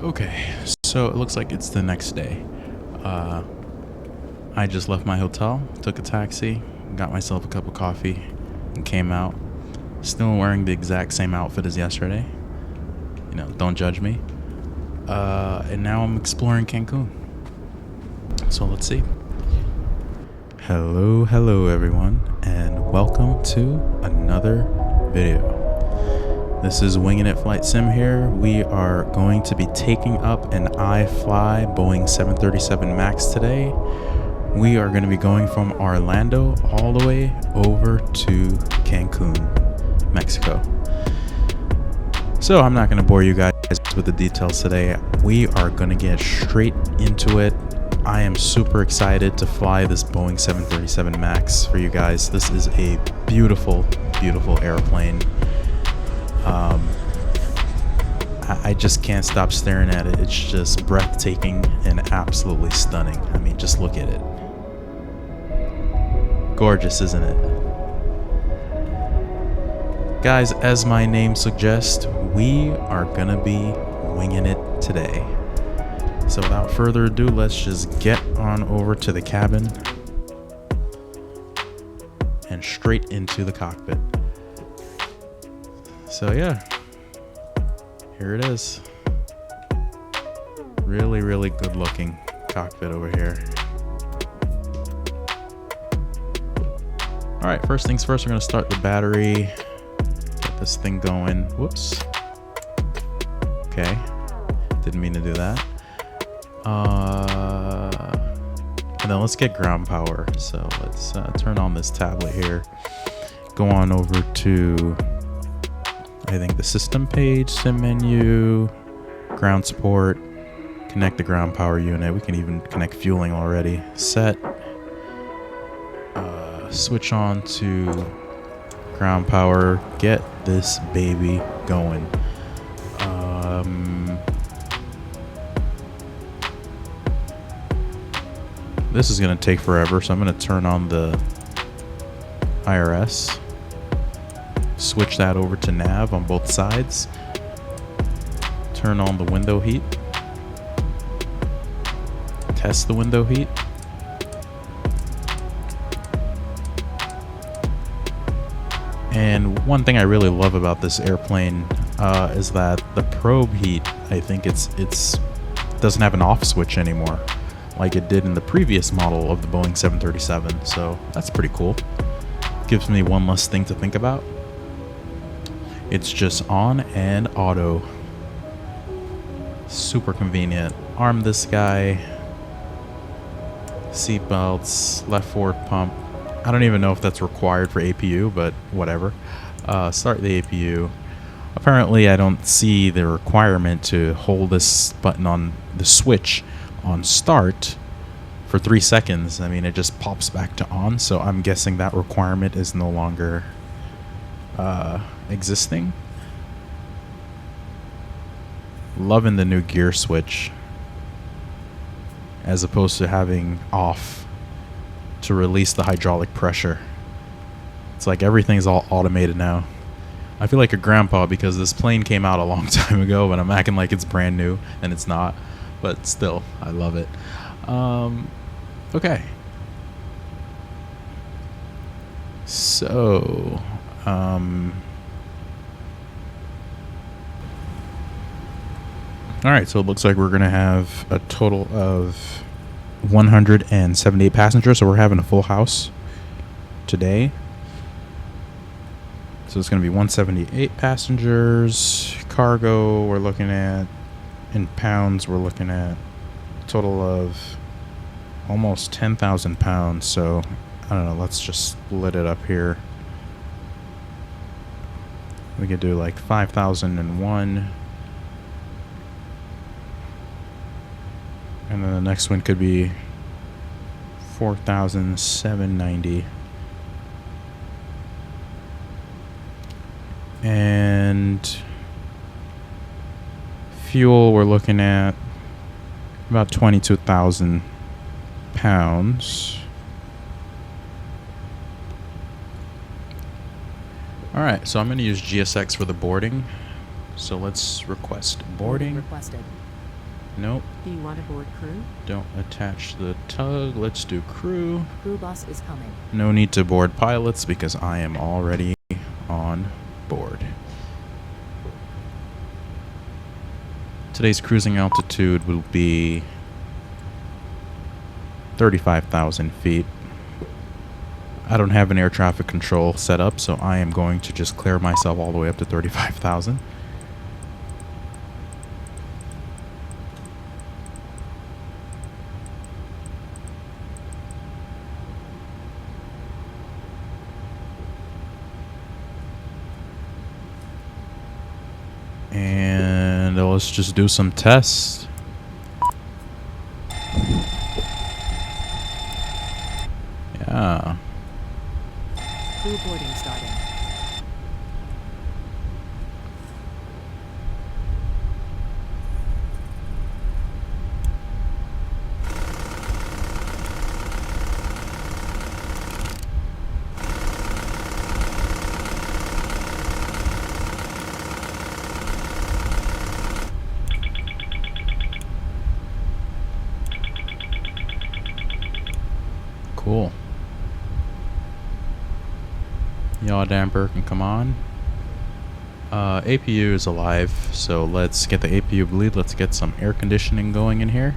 Okay, so it looks like it's the next day. I just left my hotel, took a taxi, got myself a cup of coffee, and came out. Still wearing the exact same outfit as yesterday. You know, don't judge me. And now I'm exploring Cancun. So let's see. Hello everyone, and welcome to another video. This is Winging It Flight Sim here. We are going to be taking up an iFly Boeing 737 MAX today. We are going to be going from Orlando all the way over to Cancun, Mexico. So I'm not going to bore you guys with the details today. We are going to get straight into it. I am super excited to fly this Boeing 737 MAX for you guys. This is a beautiful, beautiful airplane. I just can't stop staring at it. It's just breathtaking and absolutely stunning. I mean, just look at it. Gorgeous, isn't it? Guys, as my name suggests, we are gonna be winging it today. So without further ado, let's just get on over to the cabin and straight into the cockpit. So yeah, here it is. Really, really good looking cockpit over here. All right, first things first, we're gonna start the battery, get this thing going. Whoops. Okay, didn't mean to do that. And then let's get ground power. So let's turn on this tablet here. Go on over to, I think, the system page, sim menu, ground support, connect the ground power unit. We can even connect fueling already. Set. Switch on to ground power. Get this baby going. This is going to take forever, so I'm going to turn on the IRS. Switch that over to nav on both sides. Turn on the window heat. Test the window heat. And one thing I really love about this airplane is that the probe heat, I think it's doesn't have an off switch anymore, like it did in the previous model of the Boeing 737. So that's pretty cool. Gives me one less thing to think about. It's just on and auto. Super convenient. Arm this guy. Seat belts. Left forward pump. I don't even know if that's required for APU, but whatever. Start the APU. Apparently, I don't see the requirement to hold this button on the switch on start for 3 seconds. I mean, it just pops back to on, so I'm guessing that requirement is no longer existing. Loving the new gear switch as opposed to having off to release the hydraulic pressure. It's like everything's all automated now. I feel like a grandpa because this plane came out a long time ago, but I'm acting like it's brand new and it's not. But still, I love it. Okay. So, alright, so it looks like we're going to have a total of 178 passengers, so we're having a full house today. So it's going to be 178 passengers. Cargo, we're looking at, in pounds, we're looking at a total of almost 10,000 pounds. So, I don't know, let's just split it up here. We could do like 5,001. And then the next one could be 4,790. And fuel, we're looking at about 22,000 pounds. Alright, so I'm going to use GSX for the boarding. So let's request boarding. Requested. Nope. Do you want to board crew? Don't attach the tug. Let's do crew. Crew boss is coming. No need to board pilots because I am already on board. Today's cruising altitude will be 35,000 feet. I don't have an air traffic control set up, so I am going to just clear myself all the way up to 35,000. And let's just do some tests. Yeah. Crew boarding starting. Cool. Yaw damper can come on. APU is alive, so let's get the APU bleed. Let's get some air conditioning going in here.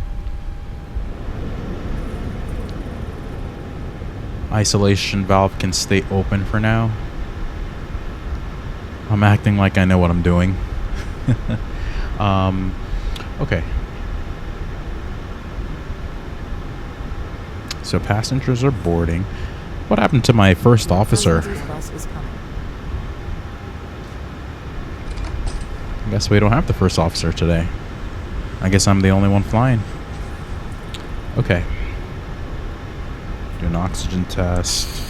Isolation valve can stay open for now. I'm acting like I know what I'm doing. Okay. So passengers are boarding. What happened to my first officer? Bus is coming. I guess we don't have the first officer today. I guess I'm the only one flying. Okay. Do an oxygen test.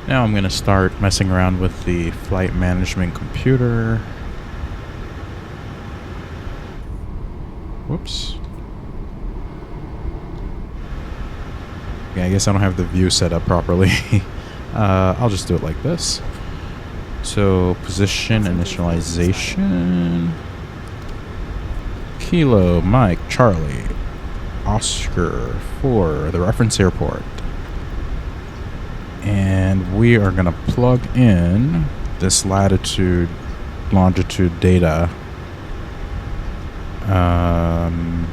Now I'm going to start messing around with the flight management computer. Whoops. Yeah, I guess I don't have the view set up properly. I'll just do it like this. So, position initialization. Kilo, Mike, Charlie, Oscar for the reference airport. And we are going to plug in this latitude, longitude data. And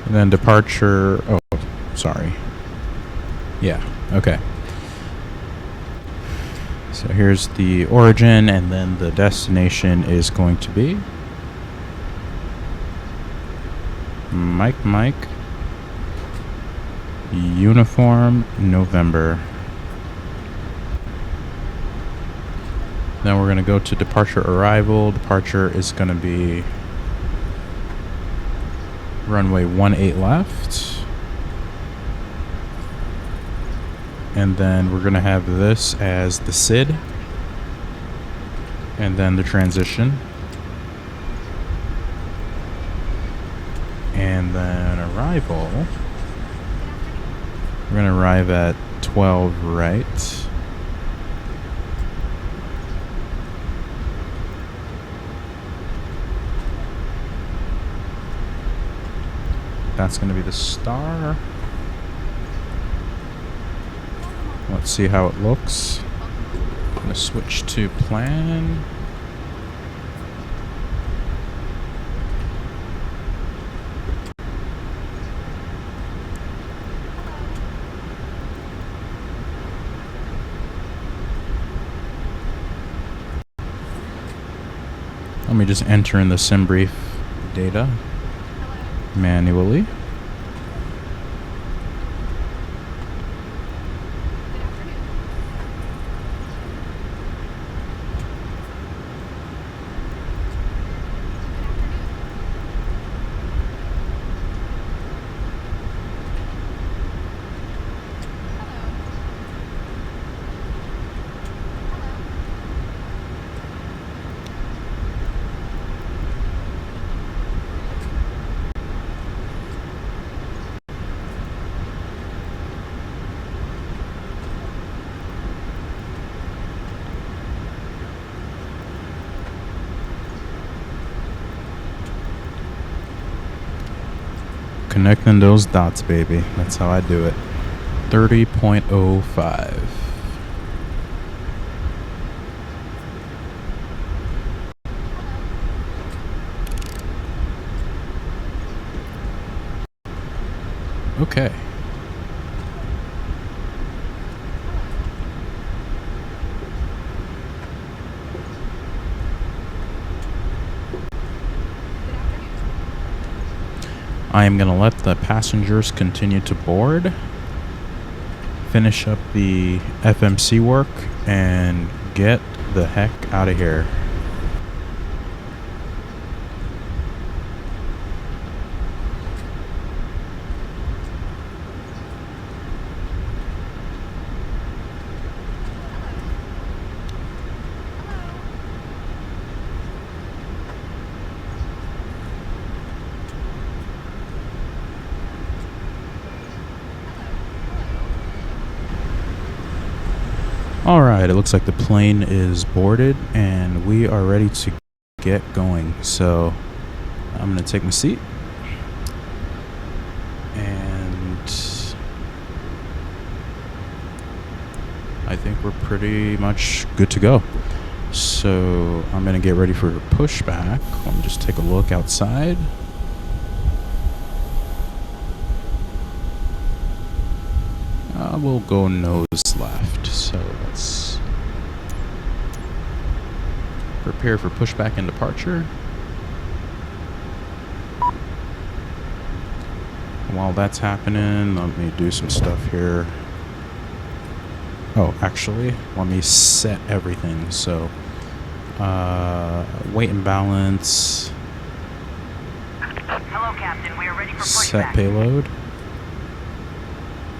then departure. Oh, sorry. Yeah, okay. So here's the origin, and then the destination is going to be Mike, Uniform, November. Then we're going to go to departure arrival. Departure is going to be runway 18 left. And then we're going to have this as the SID. And then the transition. And then arrival. We're going to arrive at 12 right. That's going to be the star. Let's see how it looks. I'm going to switch to plan. Let me just enter in the SimBrief data manually. Connecting those dots, baby. That's how I do it. 30.05. Okay. I am going to let the passengers continue to board, finish up the FMC work, and get the heck out of here. Alright, it looks like the plane is boarded and we are ready to get going. So I'm going to take my seat and I think we're pretty much good to go. So I'm going to get ready for pushback. Let me just take a look outside. We'll go nose left. So let's prepare for pushback and departure. While that's happening, let me do some stuff here. Oh, actually, let me set everything. So, weight and balance. Hello, Captain. We are ready for pushback. Set payload.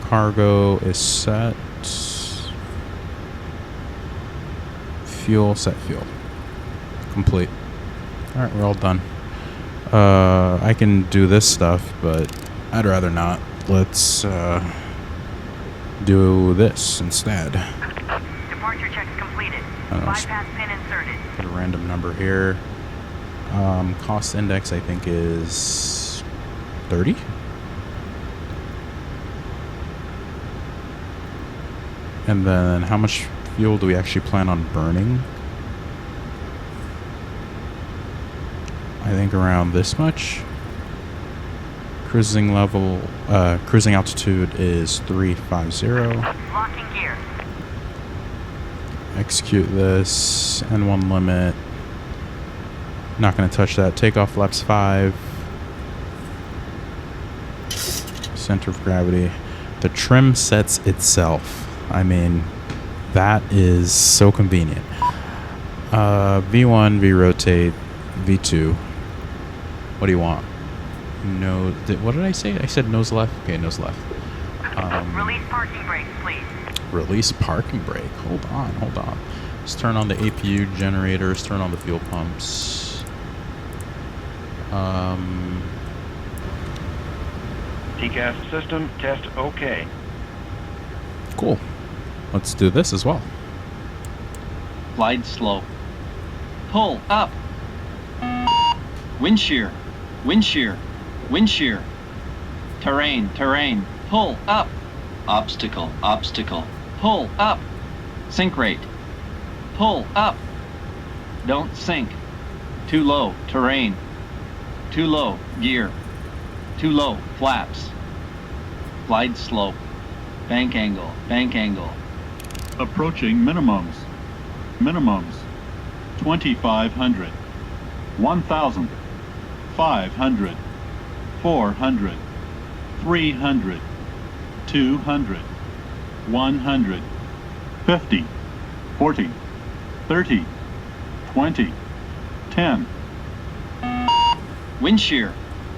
Cargo is set. Fuel, set fuel. Complete. Alright, we're all done. I can do this stuff, but I'd rather not. Let's do this instead. Departure checks completed. Bypass pin inserted. Put a random number here. Cost index, I think, is 30. And then how much fuel do we actually plan on burning? I think around this much. Cruising level, cruising altitude is 350. Locking gear. Execute this. N1 limit. Not going to touch that. Takeoff flaps 5. Center of gravity. The trim sets itself. I mean, that is so convenient. V1, V rotate, V2. What do you want? No, what did I say? I said nose left. Okay, nose left. Release parking brakes, please. Release parking brake. Hold on. Let's turn on the APU generators. Turn on the fuel pumps. TCAS system test okay. Cool. Let's do this as well. Glide slow. Pull up. Wind shear. Wind shear. Wind shear. Terrain. Terrain. Pull up. Obstacle. Obstacle. Pull up. Sink rate. Pull up. Don't sink. Too low. Terrain. Too low. Gear. Too low. Flaps. Glide slope. Bank angle. Bank angle. Approaching minimums. Minimums. 2,500. 1,000. 500. 400. 300. 200. 100. 50. 40. 30. 20. 10. Wind shear.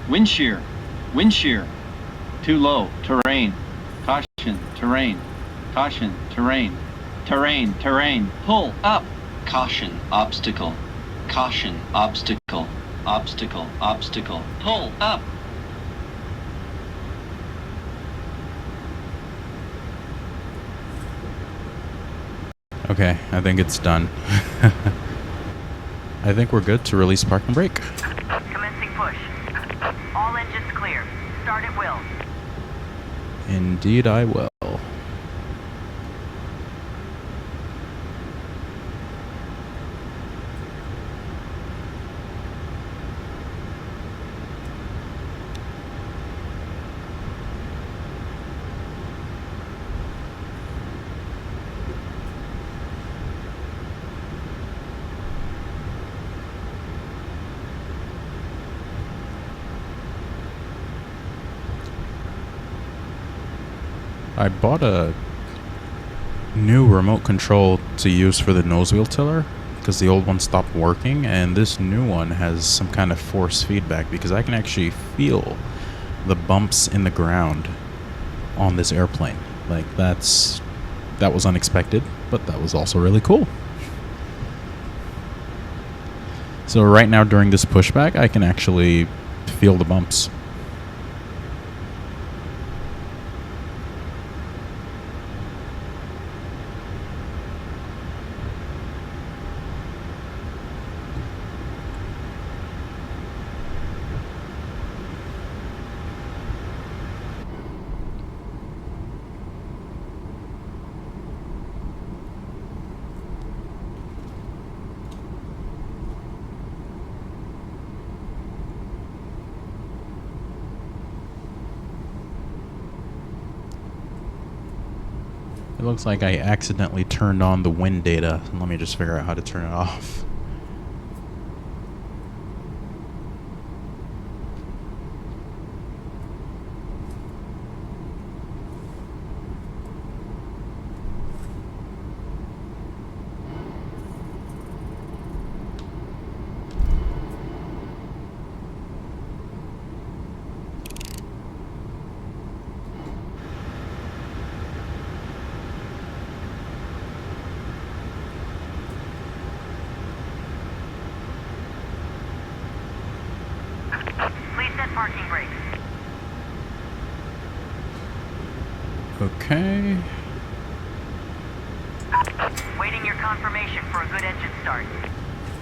Wind shear. Wind shear. Too low. Terrain. Caution. Terrain. Caution. Terrain. Terrain. Terrain. Pull up. Caution. Obstacle. Caution. Obstacle. Obstacle. Obstacle. Pull up. Okay, I think it's done. I think we're good to release parking brake. Commencing push. All engines clear. start at will. Indeed I will. I bought a new remote control to use for the nose wheel tiller because the old one stopped working, and this new one has some kind of force feedback because I can actually feel the bumps in the ground on this airplane. Like that was unexpected, but that was also really cool. So right now during this pushback, I can actually feel the bumps. It looks like I accidentally turned on the wind data. Let me just figure out how to turn it off. Parking brakes. Okay. Waiting your confirmation for a good engine start.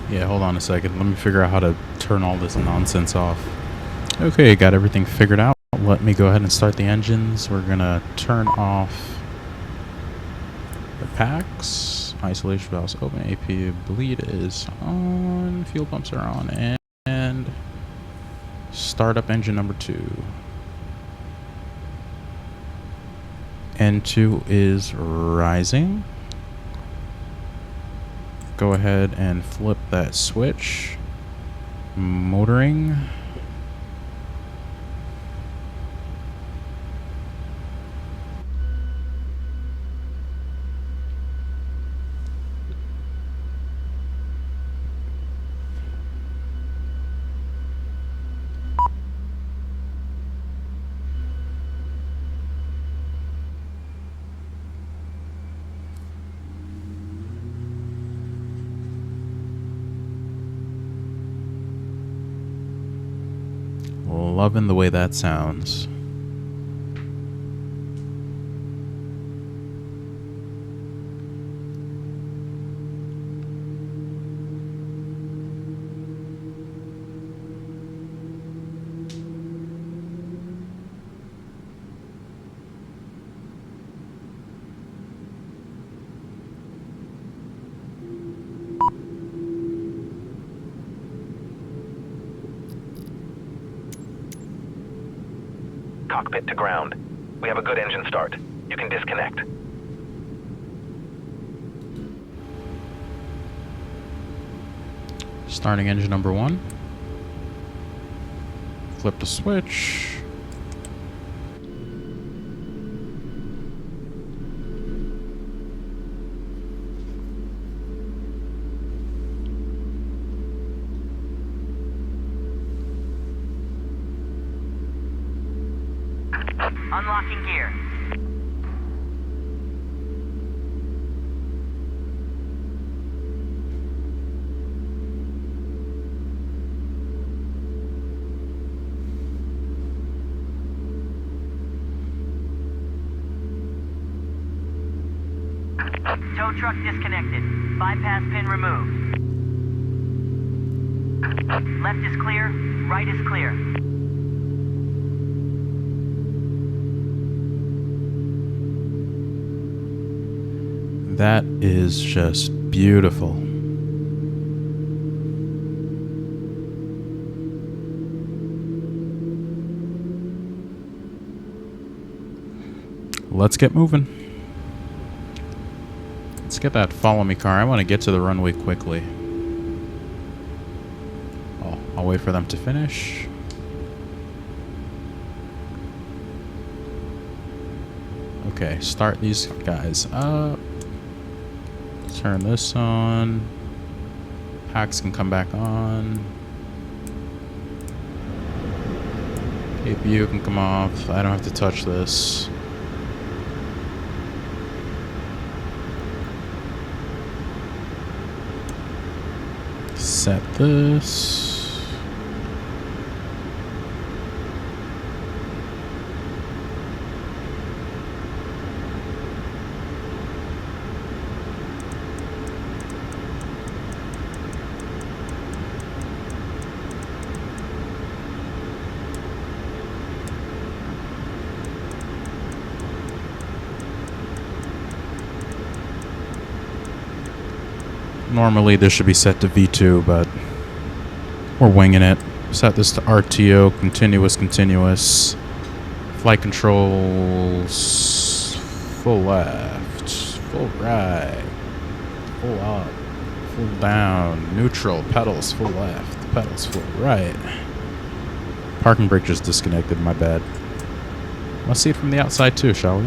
Yeah, hold on a second. Let me figure out how to turn all this nonsense off. Okay, got everything figured out. Let me go ahead and start the engines. We're gonna turn off the packs. Isolation valves open. AP bleed is on. Fuel pumps are on. And start up engine number 2. N2 is rising. Go ahead and flip that switch. Motoring. Loving the way that sounds. Cockpit to ground. We have a good engine start. You can disconnect. Starting engine number 1. Flip the switch. Unlocking gear. Tow truck disconnected. Bypass pin removed. Left is clear. Right is clear. That is just beautiful. Let's get moving. Let's get that follow me car. I want to get to the runway quickly. Oh, I'll wait for them to finish. Okay, start these guys up. Turn this on. Packs can come back on. APU can come off. I don't have to touch this. Set this. Normally this should be set to V2, but we're winging it. Set this to RTO, continuous. Flight controls, full left, full right, full up, full down, neutral, pedals, full left, pedals, full right. Parking brake just disconnected, my bad. Let's see it from the outside too, shall we?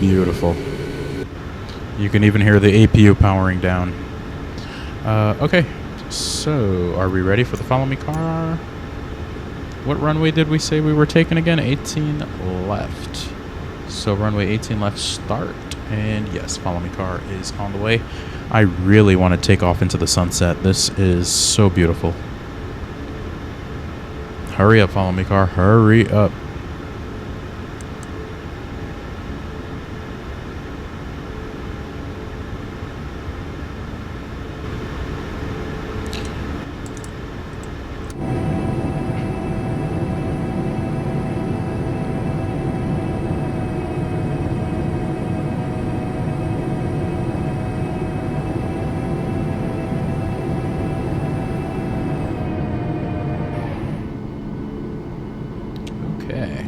Beautiful. You can even hear the APU powering down. Okay, so are we ready for the follow me car? What runway did we say we were taking again? 18 left. So runway 18 left, start. And yes, follow me car is on the way. I really want to take off into the sunset. This is so beautiful. Hurry up, follow me car. Hurry up. Okay.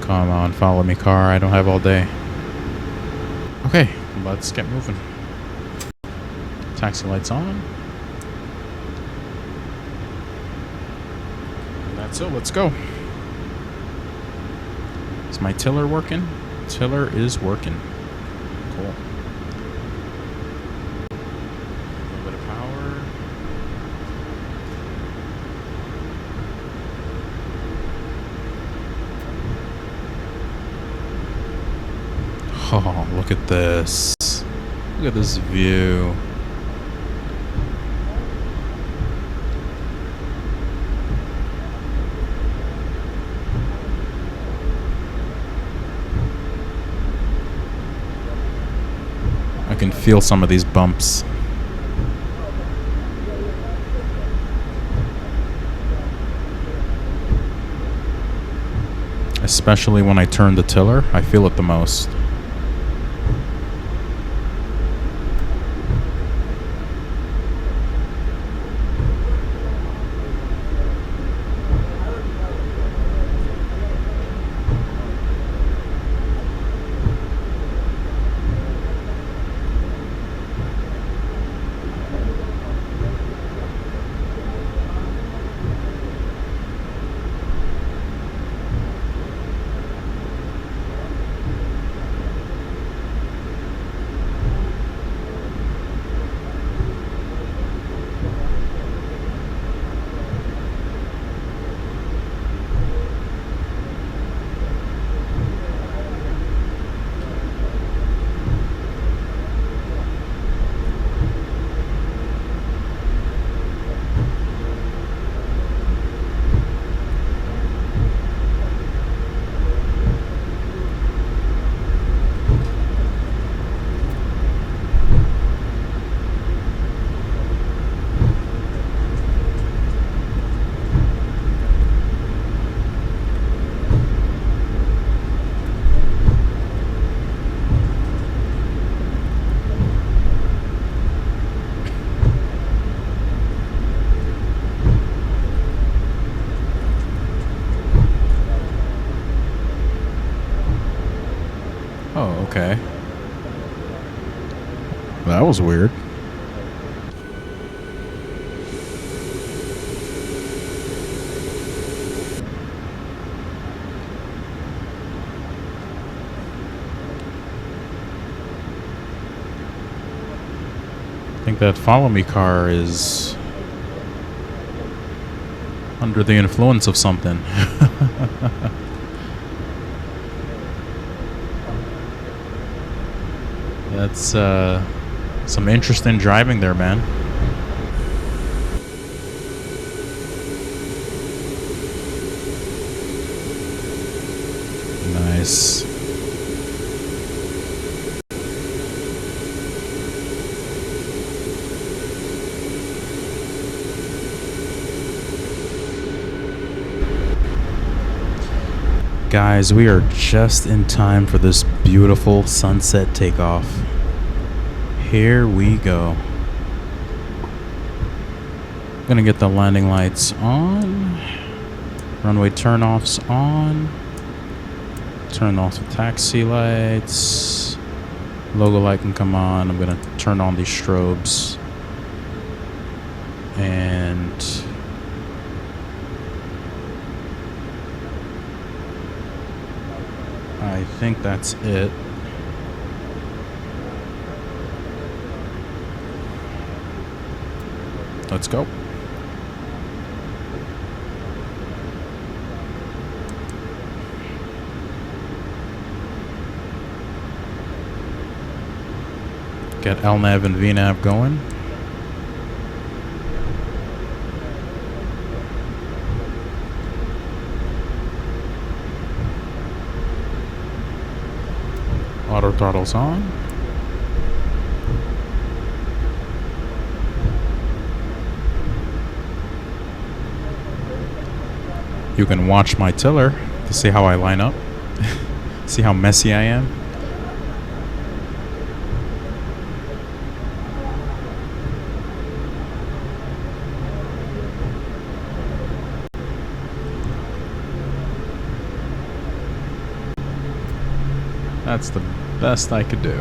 Come on, follow me, car. I don't have all day. Okay, let's get moving. Taxi lights on. That's it, let's go. Is my tiller working? Tiller is working. Cool. A little bit of power. Oh, look at this. Look at this view. I can feel some of these bumps. Especially when I turn the tiller, I feel it the most. Okay. That was weird. I think that follow me car is under the influence of something. That's some interesting driving there, man. Nice. Guys, we are just in time for this beautiful sunset takeoff. Here we go. Gonna get the landing lights on. Runway turnoffs on. Turn off the taxi lights. Logo light can come on. I'm gonna turn on these strobes. And I think that's it. Let's go. Get LNAV and VNAV going. Auto throttle's on. You can watch my tiller to see how I line up. See how messy I am. That's the best I could do.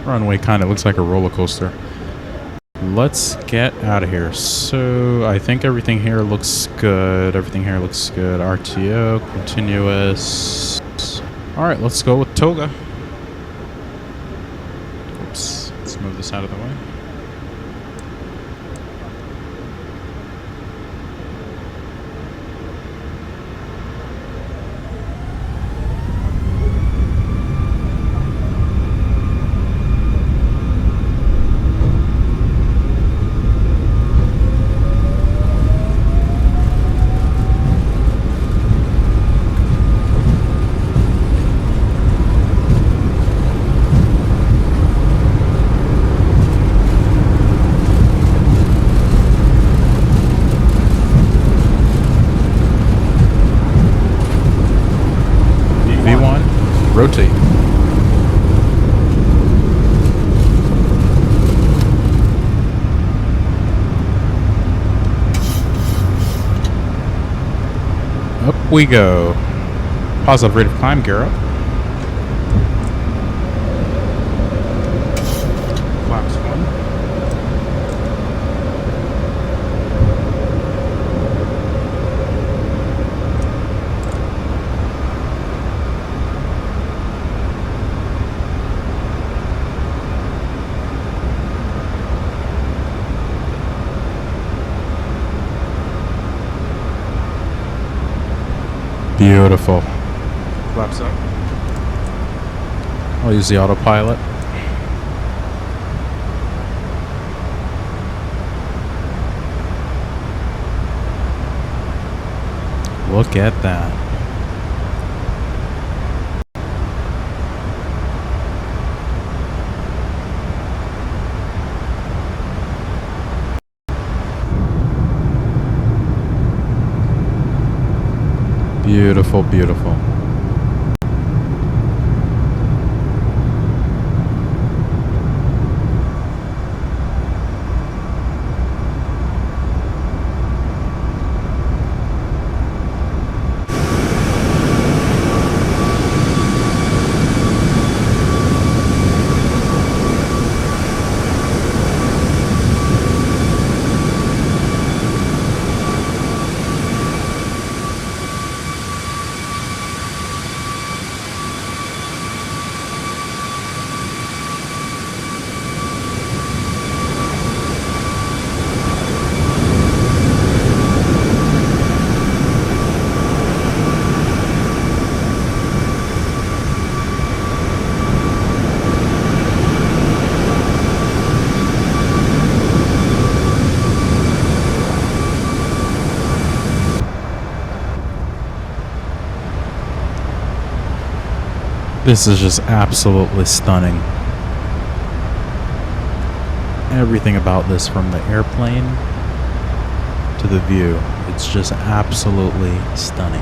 Runway kind of looks like a roller coaster. Let's get out of here. So I think everything here looks good. Everything here looks good. RTO, continuous. All right, let's go with Toga. Oops, let's move this out of the way. Rotate. Up we go. Positive rate of climb, gear up. Flaps 1. Beautiful. Flaps up. I'll use the autopilot. Look at that. Beautiful, beautiful. This is just absolutely stunning. Everything about this, from the airplane to the view, it's just absolutely stunning.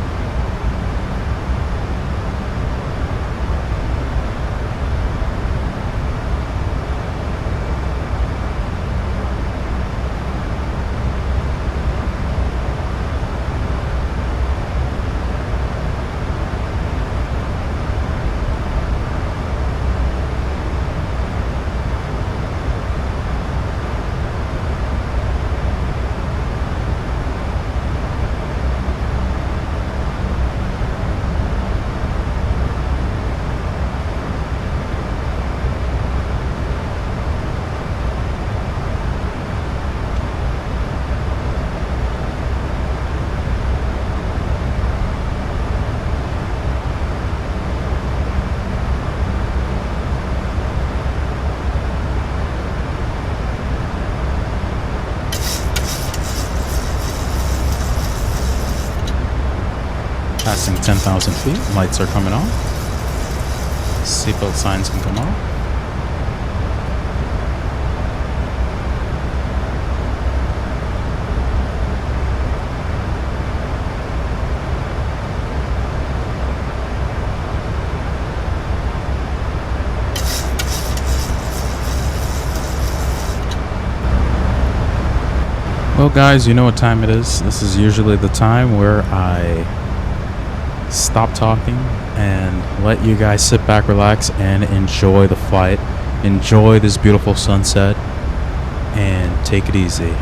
Passing 10,000 feet, lights are coming on. Seatbelt signs can come on. Well guys, you know what time it is. This is usually the time where I stop talking and let you guys sit back, relax, and enjoy the flight. Enjoy this beautiful sunset and take it easy.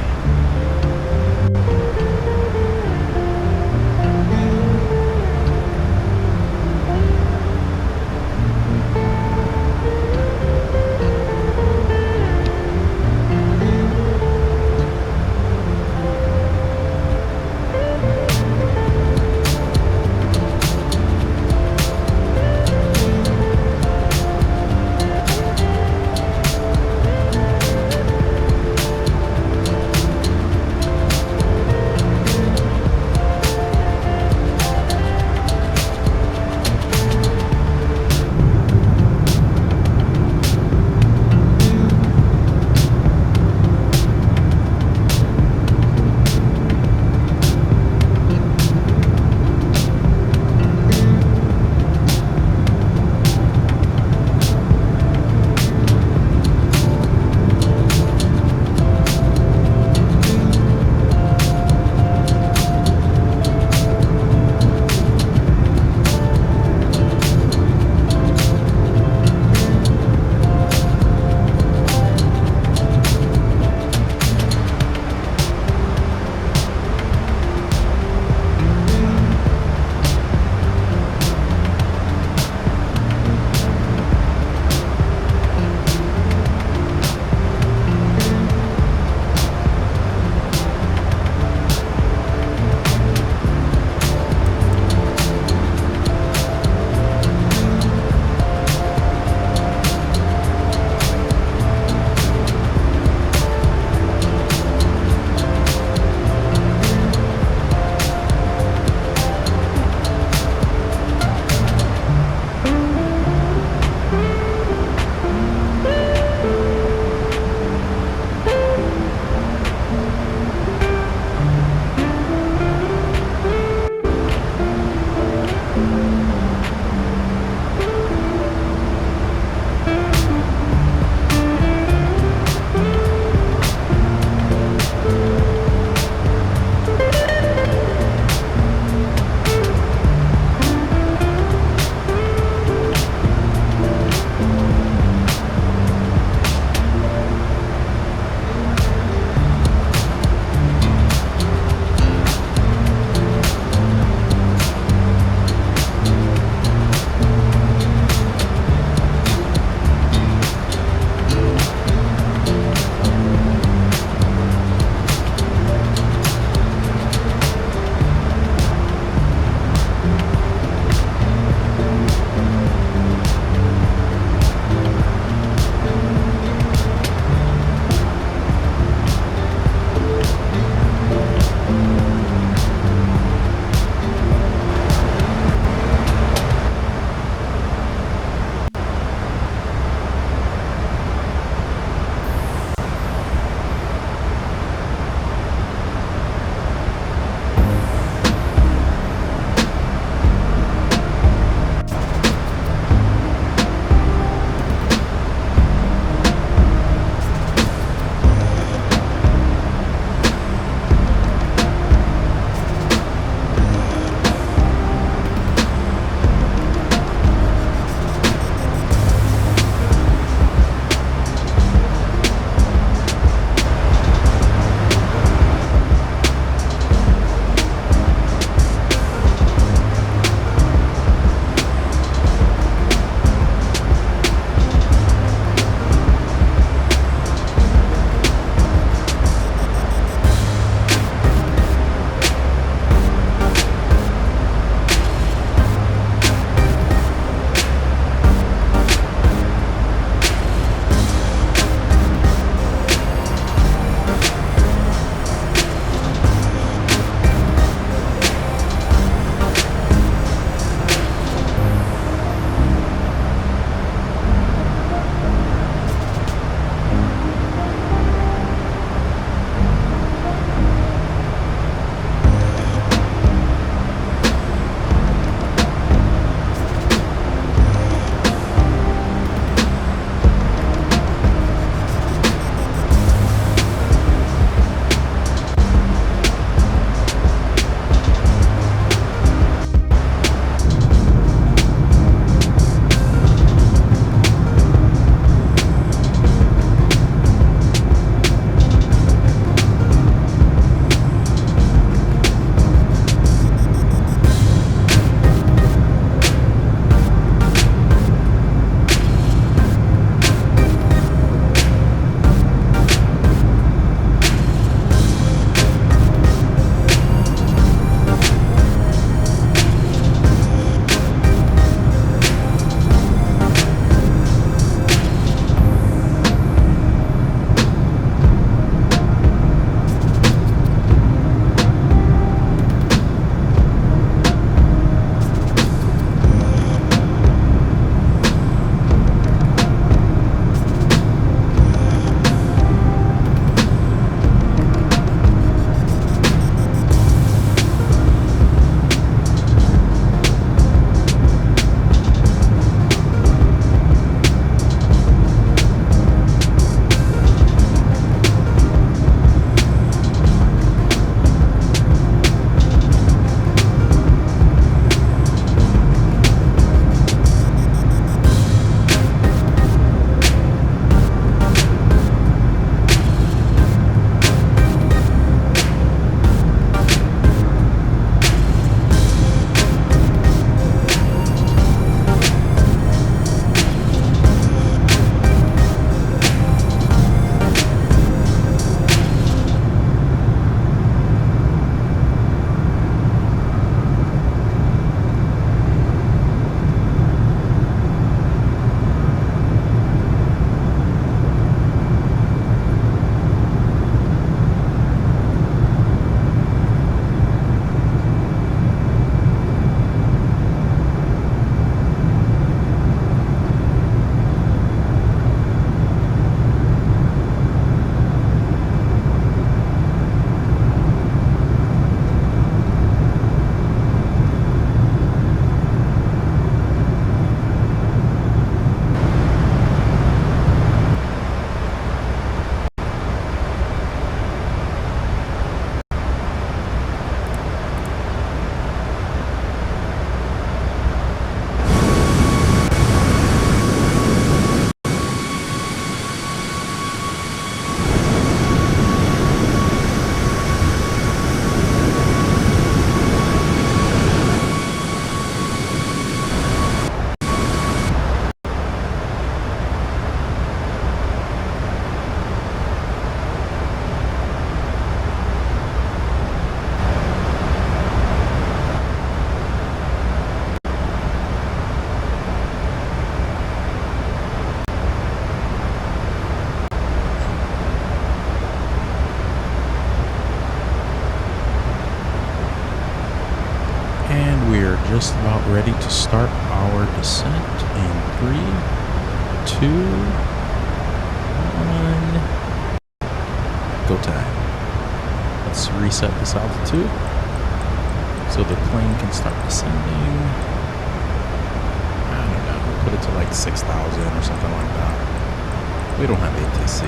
just about ready to start our descent in 3, 2, 1. Go time. Let's reset this altitude so the plane can start descending. I don't know, we'll put it to like 6,000 or something like that. We don't have ATC.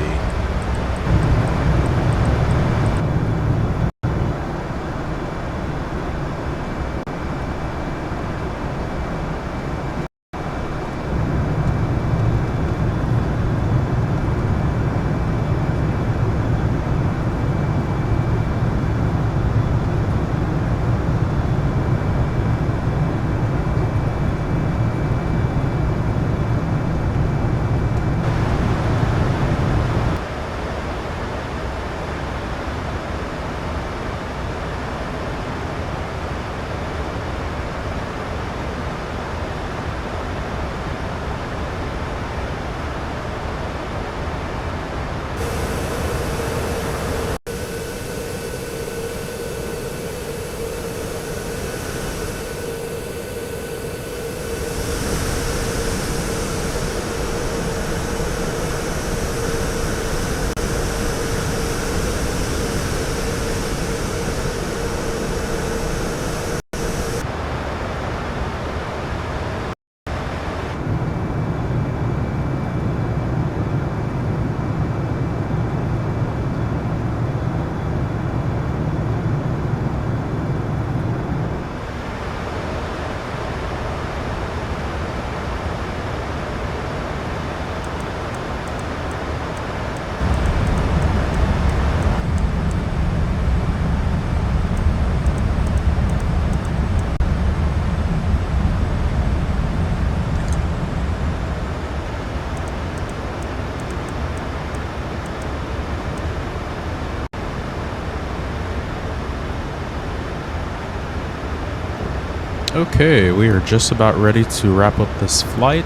Okay, we are just about ready to wrap up this flight.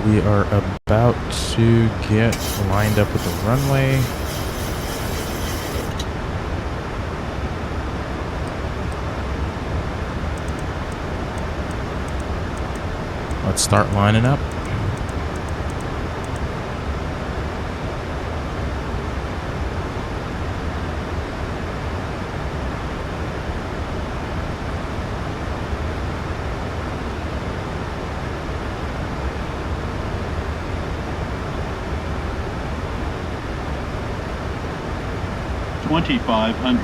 We are about to get lined up with the runway. Let's start lining up. $2,500.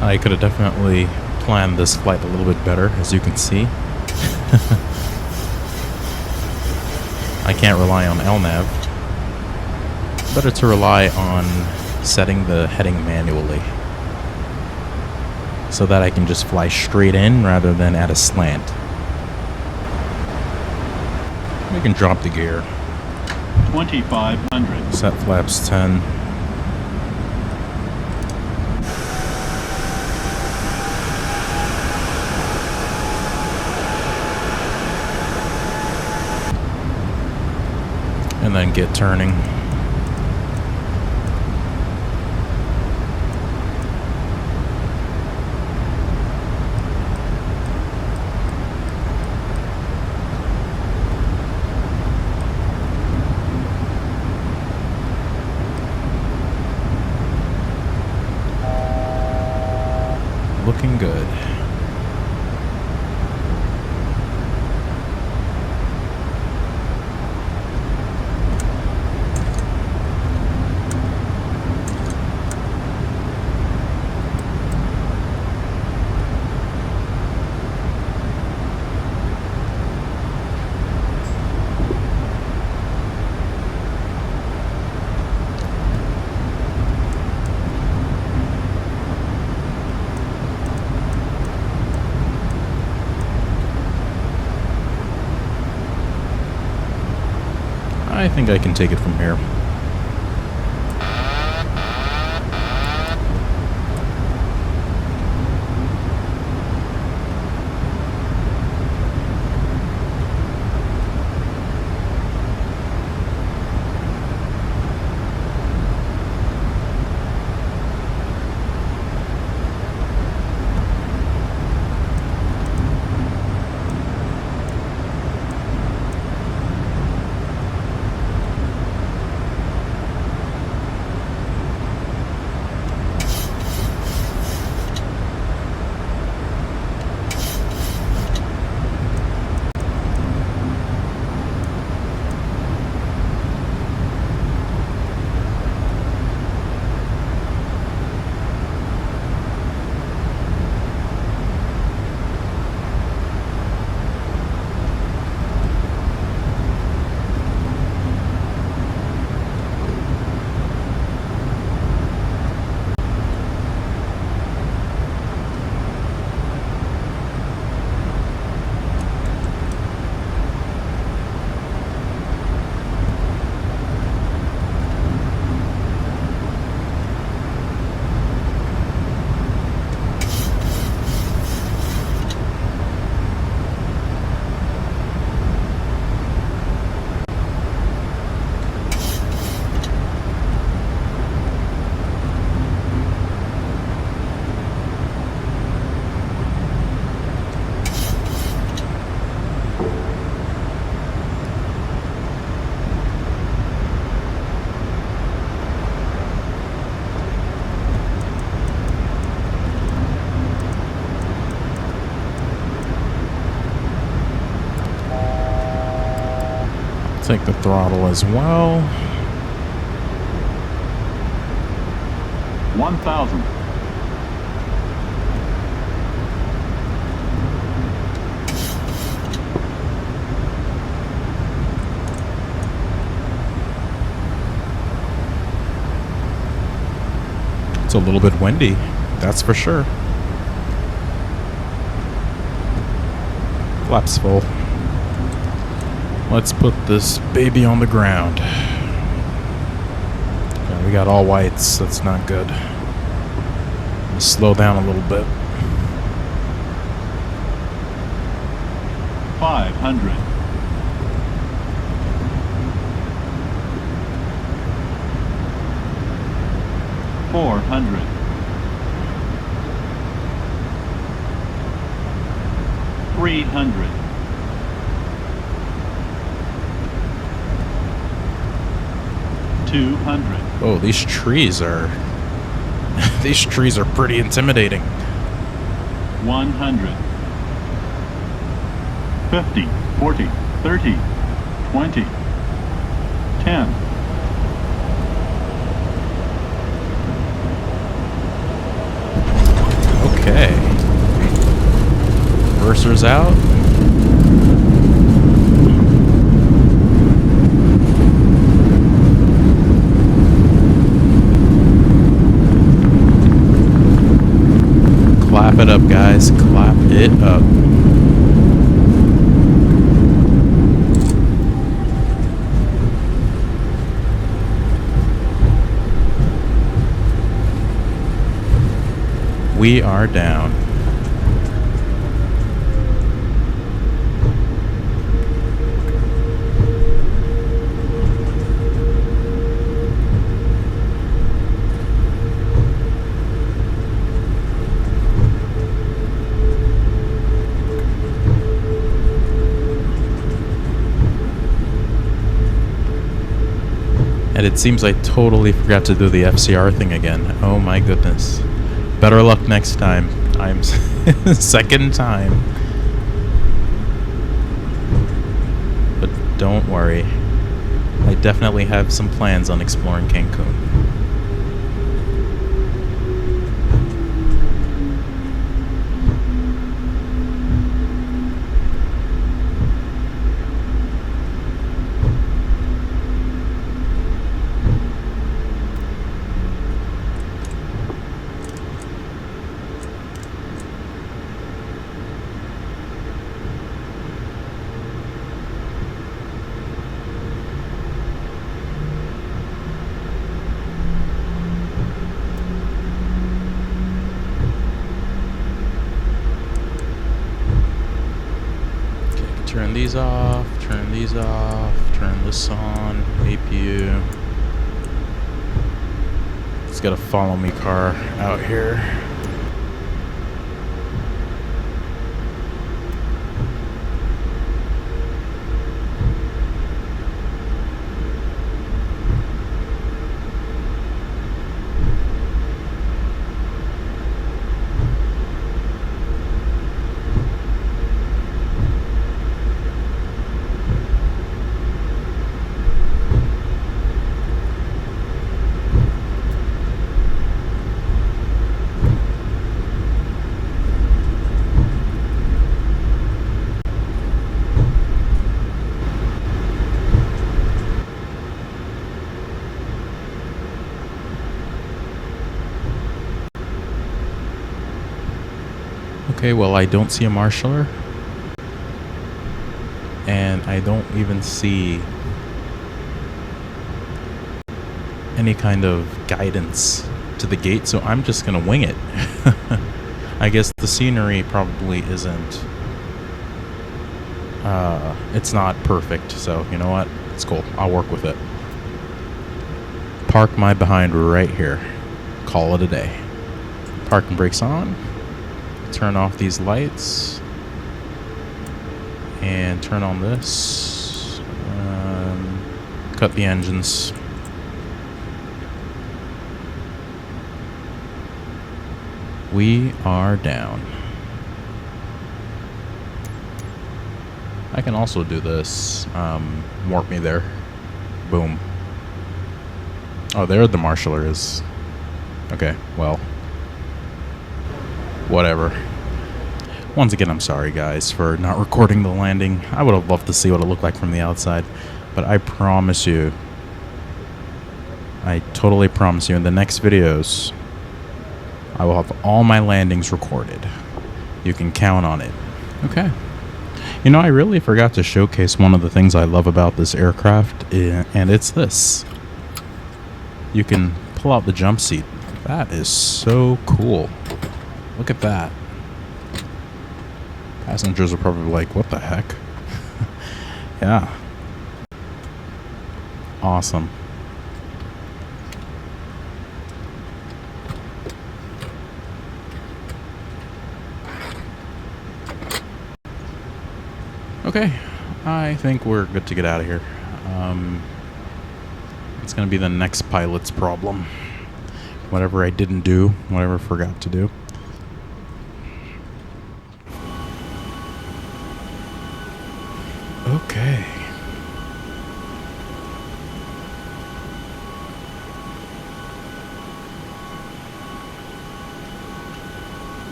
I could have definitely planned this flight a little bit better, as you can see. I can't rely on LNAV. Better to rely on setting the heading manually so that I can just fly straight in rather than at a slant. We can drop the gear. 2,500. Set flaps 10. And then get turning. Looking good. I think I can take it from here. Take the throttle as well. 1,000. It's a little bit windy, that's for sure. Flaps full. Let's put this baby on the ground. Yeah, we got all whites, that's not good. Let's slow down a little bit. 500. 400. 300. 200. Oh, these trees are these trees are pretty intimidating. 100. 50, 40, 30, 20, 10. Okay. Reverser's out. Clap it up, guys. Clap it up. We are down. And it seems I totally forgot to do the FCR thing again. Oh my goodness. Better luck next time. I'm second time. But don't worry. I definitely have some plans on exploring Cancun. Turn these off, turn these off, turn this on, APU. It's got a follow me car out here. Okay, well, I don't see a marshaller. And I don't even see any kind of guidance to the gate, so I'm just gonna wing it. I guess the scenery probably isn't... it's not perfect, so you know what? It's cool. I'll work with it. Park my behind right here. Call it a day. Parking brakes on. Turn off these lights. And turn on this. Cut the engines. We are down. I can also do this. Warp me there. Boom. Oh, there the marshaller is. Okay, well. Whatever. Once again, I'm sorry, guys, for not recording the landing. I would have loved to see what it looked like from the outside. But I promise you, I totally promise you, in the next videos, I will have all my landings recorded. You can count on it. Okay. You know, I really forgot to showcase one of the things I love about this aircraft, and it's this. You can pull out the jump seat. That is so cool. Look at that. Passengers are probably like, what the heck? Yeah. Awesome. Okay, I think we're good to get out of here. It's going to be the next pilot's problem. Whatever I didn't do, whatever I forgot to do. Okay.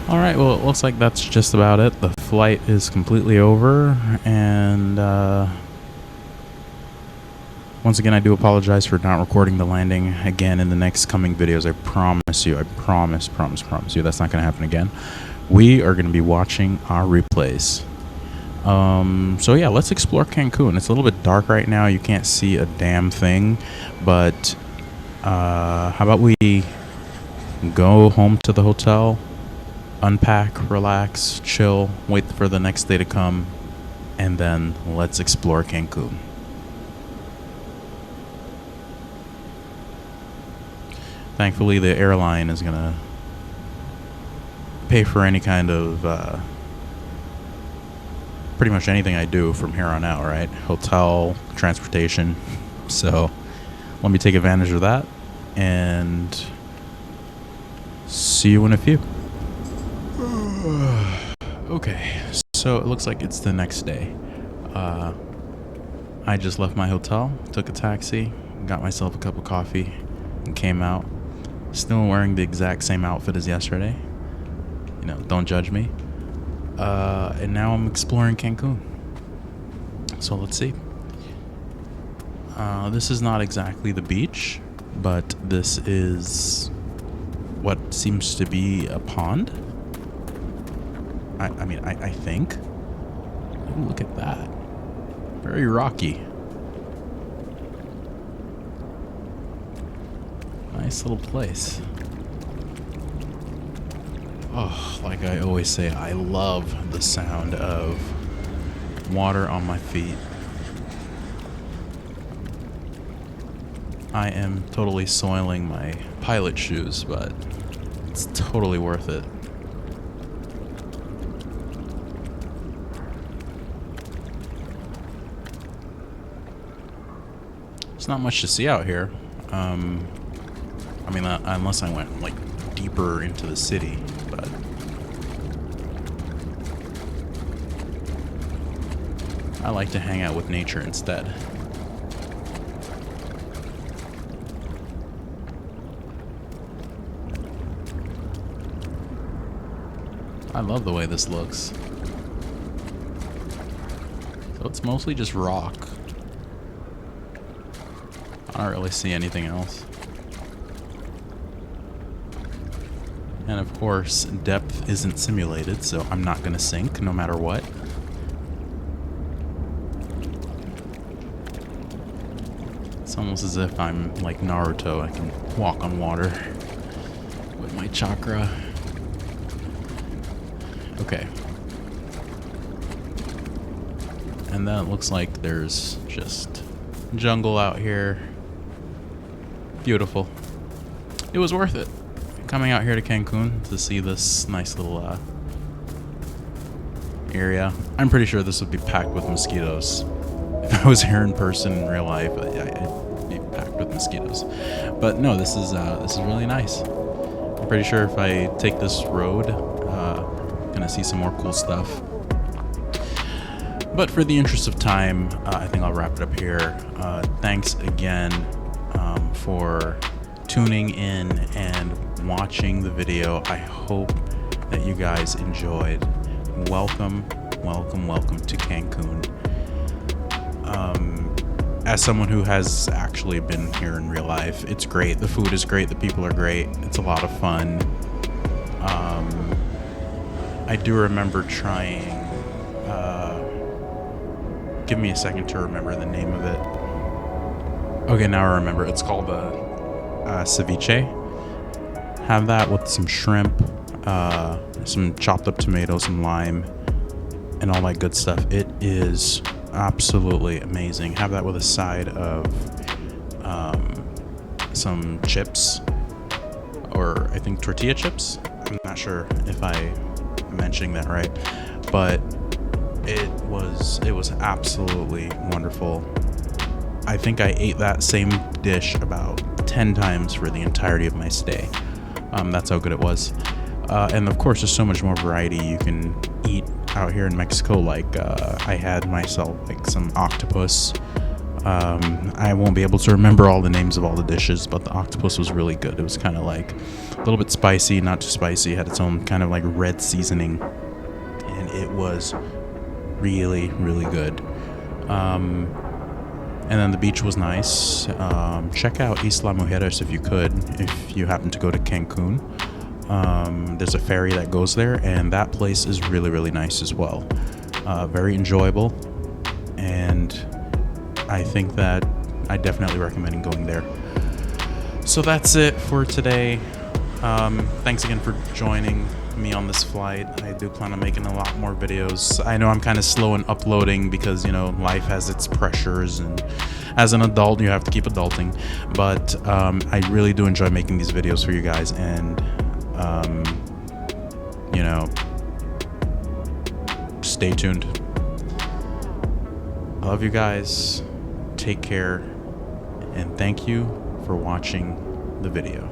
Alright, well, it looks like that's just about it. The flight is completely over, and once again, I do apologize for not recording the landing again in the next coming videos. I promise you, I promise you, that's not going to happen again. We are going to be watching our replays. So yeah, let's explore Cancun. It's a little bit dark right now. You can't see a damn thing, but how about we go home to the hotel, unpack, relax, chill, wait for the next day to come, and then let's explore Cancun. Thankfully, the airline is going to pay for any kind of pretty much anything I do from here on out, right? Hotel, transportation. So let me take advantage of that and see you in a few. Okay, so it looks like it's the next day. I just left my hotel, took a taxi, got myself a cup of coffee, and came out. Still wearing the exact same outfit as yesterday. You know, don't judge me. And now I'm exploring Cancun. So let's see. This is not exactly the beach, but this is what seems to be a pond. I think. Ooh, look at that. Very rocky. Nice little place. Oh, like I always say, I love the sound of water on my feet. I am totally soiling my pilot shoes, but it's totally worth it. There's not much to see out here. I mean, unless I went like deeper into the city, but I like to hang out with nature instead. I love the way this looks. So it's mostly just rock. I don't really see anything else. And of course, depth isn't simulated, so I'm not gonna sink no matter what. It's almost as if I'm like Naruto. I can walk on water with my chakra. Okay. And then it looks like there's just jungle out here. Beautiful. It was worth it. Coming out here to Cancun to see this nice little area. I'm pretty sure this would be packed with mosquitoes. If I was here in person in real life, I'd be packed with mosquitoes. But no, this is really nice. I'm pretty sure if I take this road, gonna see some more cool stuff. But for the interest of time, I think I'll wrap it up here. Thanks again for tuning in and watching the video. I hope that you guys enjoyed. Welcome, welcome, welcome to Cancun. As someone who has actually been here in real life, it's great. The food is great. The people are great. It's a lot of fun. I do remember trying, give me a second to remember the name of it. Okay, now I remember. It's called ceviche. Have that with some shrimp, some chopped up tomatoes, some lime, and all that good stuff. It is absolutely amazing. Have that with a side of some chips, or I think tortilla chips. I'm not sure if I'm mentioning that right, but it was absolutely wonderful. I think I ate that same dish about 10 times for the entirety of my stay. That's how good it was. And of course, there's so much more variety you can eat out here in Mexico. Like I had myself like some octopus. I won't be able to remember all the names of all the dishes, but the octopus was really good. It was kind of like a little bit spicy, not too spicy. It had its own kind of like red seasoning, and it was really, really good. And then the beach was nice. Check out Isla Mujeres if you could, if you happen to go to Cancun. There's a ferry that goes there, and that place is really, really nice as well. Very enjoyable, and I think that I definitely recommend going there. So that's it for today. Thanks again for joining me on this flight. I do plan on making a lot more videos. I know I'm kind of slow in uploading because, you know, life has its pressures, and as an adult you have to keep adulting, but I really do enjoy making these videos for you guys, and you know, stay tuned. I love you guys. Take care, and thank you for watching the video.